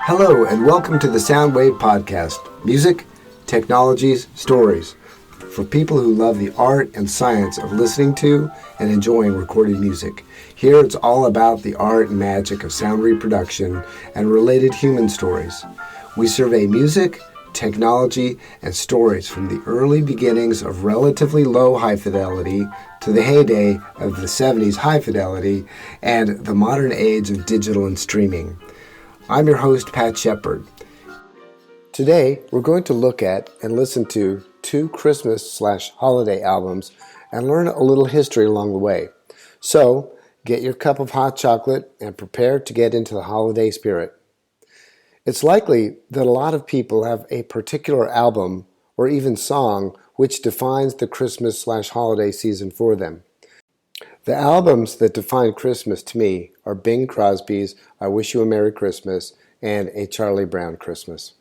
Hello and welcome to the Soundwave Podcast, music, technologies, stories, for people who love the art and science of listening to and enjoying recorded music. Here it's all about the art and magic of sound reproduction and related human stories. We survey music, technology, and stories from the early beginnings of relatively low high fidelity to the heyday of the 70s high fidelity and the modern age of digital and streaming. I'm your host, Pat Shepard. Today, we're going to look at and listen to two Christmas/holiday albums and learn a little history along the way. So, get your cup of hot chocolate and prepare to get into the holiday spirit. It's likely that a lot of people have a particular album or even song which defines the Christmas/holiday season for them. The albums that define Christmas to me are Bing Crosby's I Wish You a Merry Christmas and A Charlie Brown Christmas.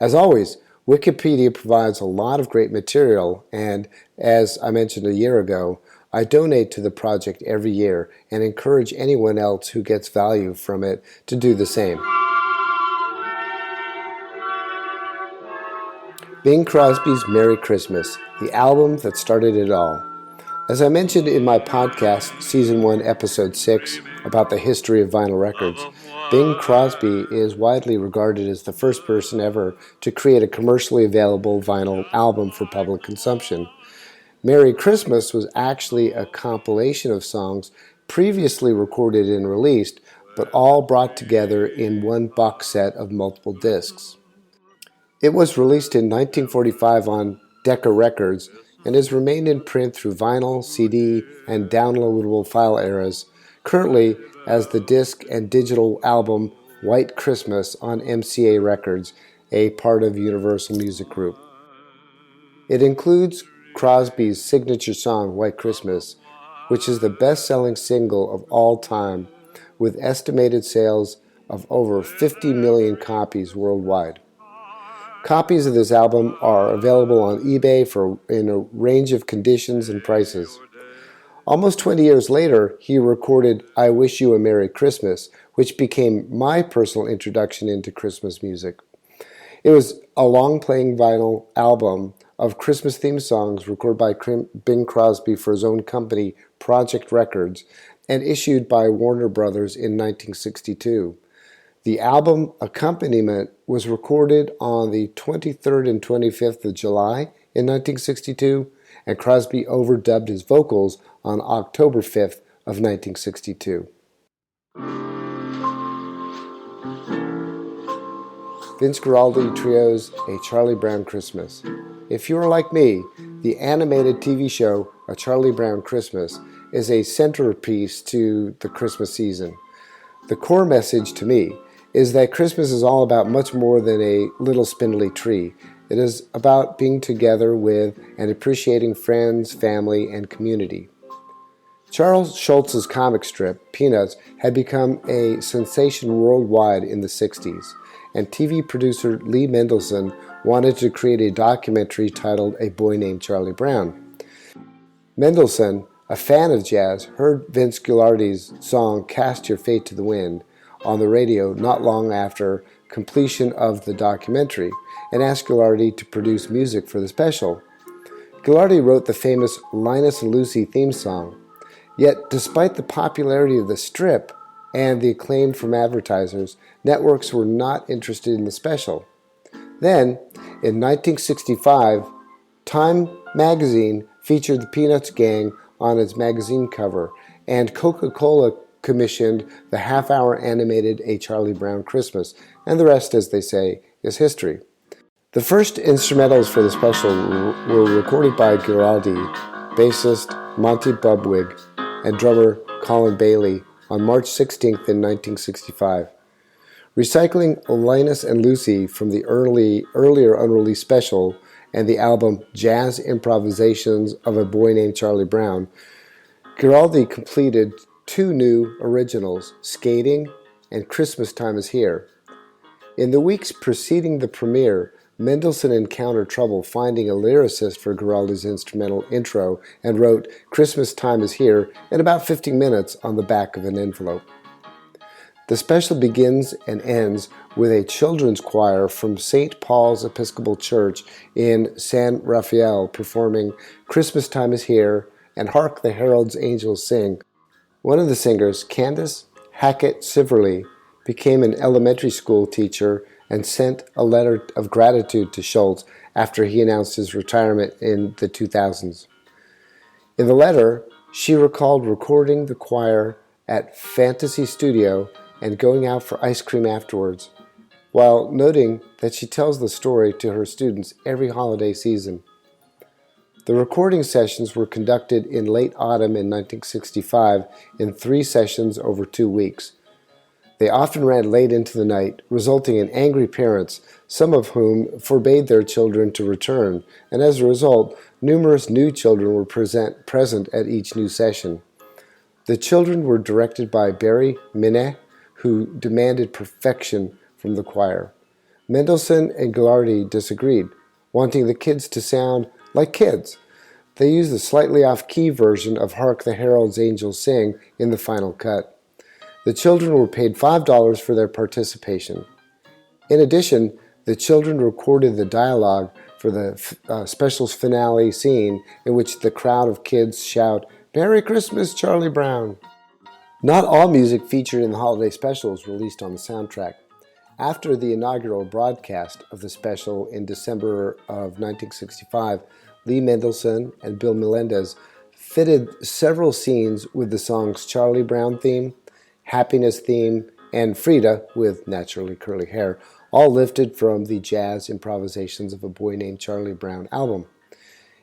As always, Wikipedia provides a lot of great material, and as I mentioned a year ago, I donate to the project every year and encourage anyone else who gets value from it to do the same. Bing Crosby's Merry Christmas, the album that started it all. As I mentioned in my podcast, Season 1, Episode 6, about the history of vinyl records, Bing Crosby is widely regarded as the first person ever to create a commercially available vinyl album for public consumption. Merry Christmas was actually a compilation of songs previously recorded and released, but all brought together in one box set of multiple discs. It was released in 1945 on Decca Records and has remained in print through vinyl, CD, and downloadable file eras, currently as the disc and digital album White Christmas on MCA Records, a part of Universal Music Group. It includes Crosby's signature song, White Christmas, which is the best-selling single of all time, with estimated sales of over 50 million copies worldwide. Copies of this album are available on eBay in a range of conditions and prices. Almost 20 years later, he recorded I Wish You a Merry Christmas, which became my personal introduction into Christmas music. It was a long-playing vinyl album of Christmas theme songs recorded by Bing Crosby for his own company, Project Records, and issued by Warner Brothers in 1962. The album accompaniment was recorded on the 23rd and 25th of July in 1962, and Crosby overdubbed his vocals on October 5th of 1962. Vince Guaraldi Trio's A Charlie Brown Christmas. If you are like me, the animated TV show A Charlie Brown Christmas is a centerpiece to the Christmas season. The core message to me is that Christmas is all about much more than a little spindly tree. It is about being together with and appreciating friends, family, and community. Charles Schulz's comic strip, Peanuts, had become a sensation worldwide in the 60s, and TV producer Lee Mendelson wanted to create a documentary titled A Boy Named Charlie Brown. Mendelson, a fan of jazz, heard Vince Guaraldi's song Cast Your Fate to the Wind on the radio not long after completion of the documentary and asked Guaraldi to produce music for the special. Guaraldi wrote the famous Linus and Lucy theme song. Yet, despite the popularity of the strip and the acclaim from advertisers, networks were not interested in the special. Then, in 1965, Time magazine featured the Peanuts gang on its magazine cover, and Coca-Cola commissioned the half-hour animated A Charlie Brown Christmas, and the rest, as they say, is history. The first instrumentals for the special were recorded by Guaraldi, bassist Monty Bubwig, and drummer Colin Bailey on March 16th in 1965. Recycling Linus and Lucy from the earlier unreleased special and the album Jazz Improvisations of a Boy Named Charlie Brown, Guaraldi completed two new originals, Skating and Christmas Time is Here. In the weeks preceding the premiere, Mendelson encountered trouble finding a lyricist for Guaraldi's instrumental intro and wrote Christmas Time is Here in about 15 minutes on the back of an envelope. The special begins and ends with a children's choir from St. Paul's Episcopal Church in San Rafael performing Christmas Time is Here and Hark the Herald's Angels Sing. One of the singers, Candace Hackett Siverly, became an elementary school teacher and sent a letter of gratitude to Schultz after he announced his retirement in the 2000s. In the letter, she recalled recording the choir at Fantasy Studio and going out for ice cream afterwards, while noting that she tells the story to her students every holiday season. The recording sessions were conducted in late autumn in 1965 in 3 sessions over 2 weeks. They often ran late into the night, resulting in angry parents, some of whom forbade their children to return, and as a result, numerous new children were present at each new session. The children were directed by Barry Minet, who demanded perfection from the choir. Mendelssohn and Guaraldi disagreed, wanting the kids to sound like kids. They used a slightly off-key version of Hark the Herald's Angels Sing in the final cut. The children were paid $5 for their participation. In addition, the children recorded the dialogue for the special's finale scene in which the crowd of kids shout, "Merry Christmas, Charlie Brown!" Not all music featured in the holiday special was released on the soundtrack. After the inaugural broadcast of the special in December of 1965, Lee Mendelssohn and Bill Melendez fitted several scenes with the songs Charlie Brown Theme, Happiness Theme, and Frida with Naturally Curly Hair, all lifted from the Jazz Improvisations of a Boy Named Charlie Brown album.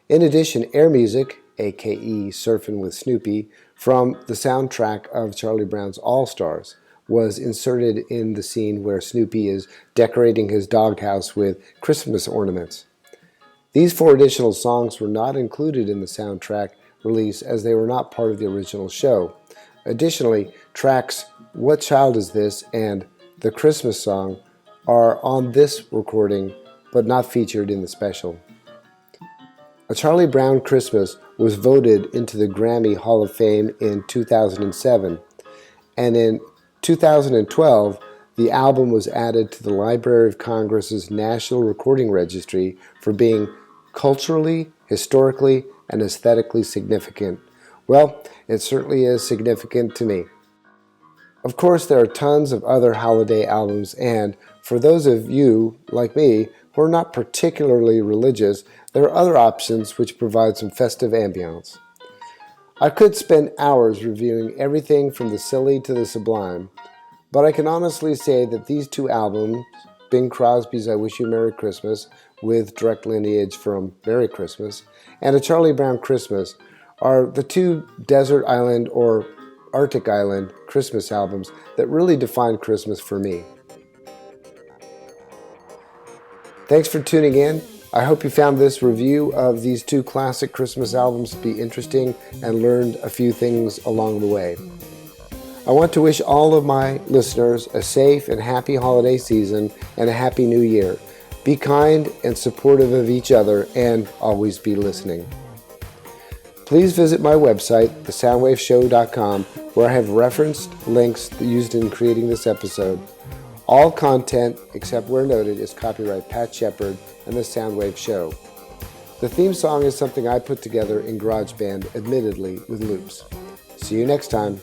In addition, air music, a.k.a. Surfin' with Snoopy, from the soundtrack of Charlie Brown's All-Stars, was inserted in the scene where Snoopy is decorating his doghouse with Christmas ornaments. These 4 additional songs were not included in the soundtrack release as they were not part of the original show. Additionally, tracks What Child Is This and The Christmas Song are on this recording but not featured in the special. A Charlie Brown Christmas was voted into the Grammy Hall of Fame in 2007, and in 2012, the album was added to the Library of Congress's National Recording Registry for being culturally, historically, and aesthetically significant. Well, it certainly is significant to me. Of course, there are tons of other holiday albums, and for those of you, like me, who are not particularly religious, there are other options which provide some festive ambiance. I could spend hours reviewing everything from the silly to the sublime, but I can honestly say that these 2 albums, Bing Crosby's I Wish You a Merry Christmas, with direct lineage from Merry Christmas, and A Charlie Brown Christmas, are the 2 desert island or Arctic island Christmas albums that really define Christmas for me. Thanks for tuning in. I hope you found this review of these 2 classic Christmas albums to be interesting and learned a few things along the way. I want to wish all of my listeners a safe and happy holiday season and a happy new year. Be kind and supportive of each other and always be listening. Please visit my website, thesoundwaveshow.com, where I have referenced links used in creating this episode. All content, except where noted, is copyright Pat Shepard and The Soundwave Show. The theme song is something I put together in GarageBand, admittedly with loops. See you next time.